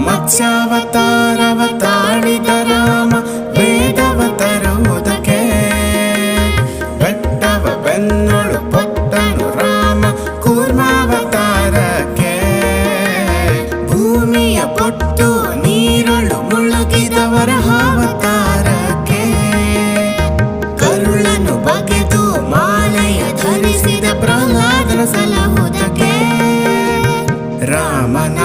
ಮತ್ಸ್ಯಾವತಾರವ ತಾಳಿದ ರಾಮ ವೇದವ ತರುವುದಕ್ಕೆ, ಬೆಟ್ಟವ ಬೆನ್ನೊಳು ಪೊಟ್ಟನು ರಾಮ ಕೂರ್ಮಾವತಾರಕ್ಕೆ. ಭೂಮಿಯ ಪೊಟ್ಟು ನೀರೊಳು ಮುಳುಗಿದ ವರಹಾವತಾರಕ್ಕೆ, ಕರುಳನ್ನು ಬಗೆದು ಮಾಲೆಯ ಧರಿಸಿದ ಪ್ರಹ್ಲಾದನ ಸಲಹುದಕ್ಕೆ. ರಾಮನ